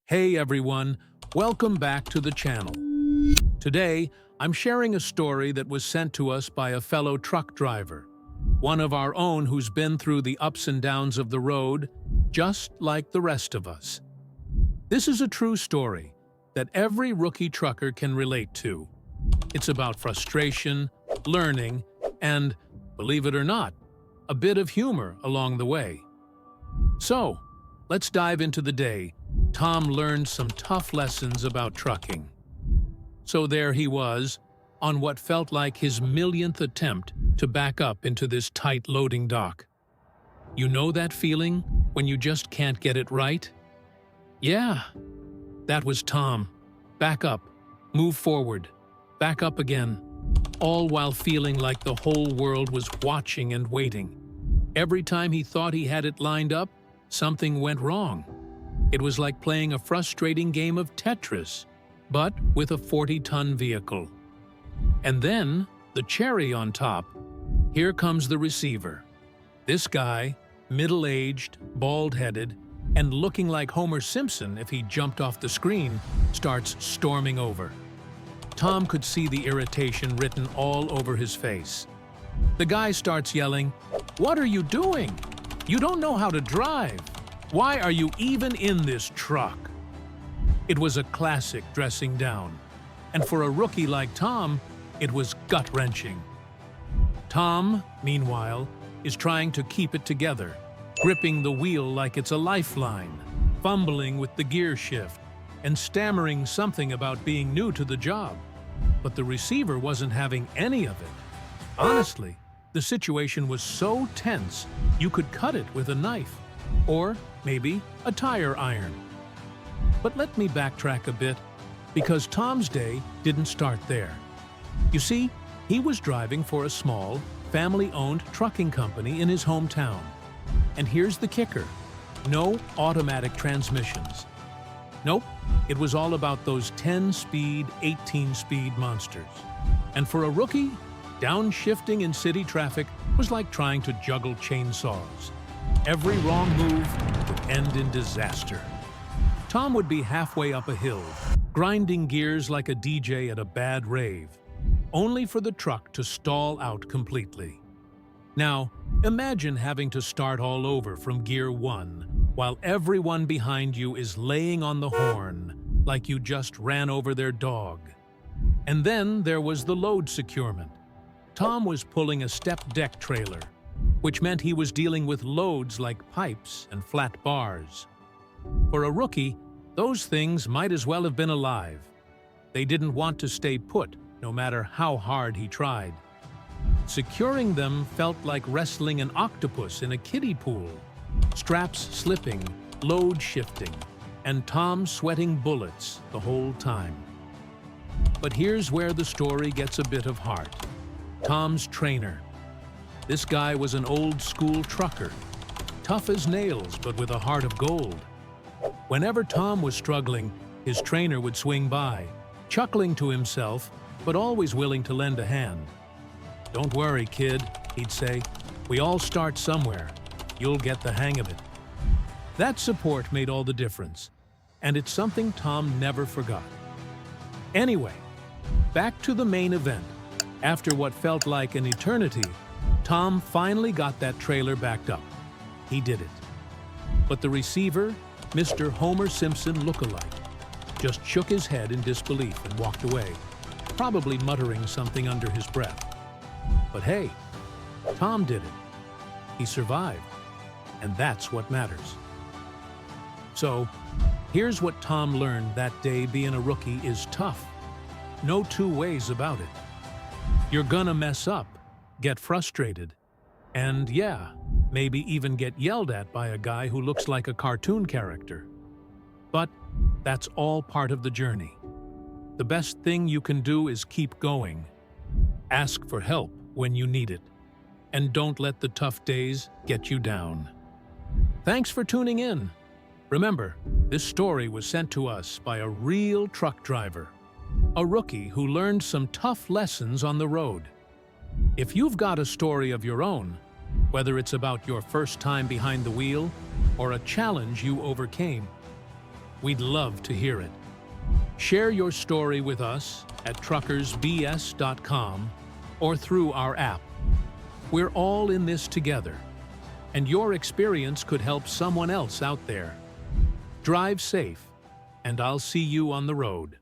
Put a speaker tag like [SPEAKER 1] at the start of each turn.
[SPEAKER 1] Hey everyone, welcome back to the channel. Today, I'm sharing a story that was sent to us by a fellow truck driver, one of our own who's been through the ups and downs of the road, just like the rest of us. This is a true story that every rookie trucker can relate to. It's about frustration, learning, and, believe it or not, a bit of humor along the way. So, let's dive into the day Tom learned some tough lessons about trucking. So there he was, on what felt like his millionth attempt to back up into this tight loading dock. You know that feeling when you just can't get it right? Yeah, that was Tom. Back up, move forward, back up again, all while feeling like the whole world was watching and waiting. Every time he thought he had it lined up, something went wrong. It was like playing a frustrating game of Tetris, but with a 40-ton vehicle. And then, the cherry on top, here comes the receiver. This guy, middle-aged, bald-headed, and looking like Homer Simpson if he jumped off the screen, starts storming over. Tom could see the irritation written all over his face. The guy starts yelling, "What are you doing? You don't know how to drive. Why are you even in this truck?" It was a classic dressing down, and for a rookie like Tom, it was gut-wrenching. Tom, meanwhile, is trying to keep it together, gripping the wheel like it's a lifeline, fumbling with the gear shift, and stammering something about being new to the job. But the receiver wasn't having any of it. Honestly, the situation was so tense, you could cut it with a knife. Or maybe a tire iron. But let me backtrack a bit, because Tom's day didn't start there. You see, he was driving for a small, family-owned trucking company in his hometown. And here's the kicker: no automatic transmissions. Nope, it was all about those 10-speed, 18-speed monsters. And for a rookie, downshifting in city traffic was like trying to juggle chainsaws. Every wrong move would end in disaster. Tom would be halfway up a hill, grinding gears like a DJ at a bad rave, only for the truck to stall out completely. Now, imagine having to start all over from gear 1, while everyone behind you is laying on the horn like you just ran over their dog. And then there was the load securement. Tom was pulling a step-deck trailer, which meant he was dealing with loads like pipes and flat bars. For a rookie, those things might as well have been alive. They didn't want to stay put, no matter how hard he tried. Securing them felt like wrestling an octopus in a kiddie pool, straps slipping, load shifting, and Tom sweating bullets the whole time. But here's where the story gets a bit of heart. Tom's trainer. This guy was an old-school trucker, tough as nails but with a heart of gold. Whenever Tom was struggling, his trainer would swing by, chuckling to himself, but always willing to lend a hand. "Don't worry, kid," he'd say. "We all start somewhere. You'll get the hang of it." That support made all the difference, and it's something Tom never forgot. Anyway, back to the main event. After what felt like an eternity, Tom finally got that trailer backed up. He did it. But the receiver, Mr. Homer Simpson lookalike, just shook his head in disbelief and walked away, probably muttering something under his breath. But hey, Tom did it. He survived, and that's what matters. So, here's what Tom learned that day being a rookie is tough. No two ways about it. You're gonna mess up, get frustrated, and yeah, maybe even get yelled at by a guy who looks like a cartoon character. But that's all part of the journey. The best thing you can do is keep going. Ask for help when you need it, and don't let the tough days get you down. Thanks for tuning in. Remember, this story was sent to us by a real truck driver, a rookie who learned some tough lessons on the road. If you've got a story of your own, whether it's about your first time behind the wheel or a challenge you overcame, We'd love to hear it. Share your story with us at truckersbs.com or through our app. We're all in this together, and your experience could help someone else out there. Drive safe, and I'll see you on the road.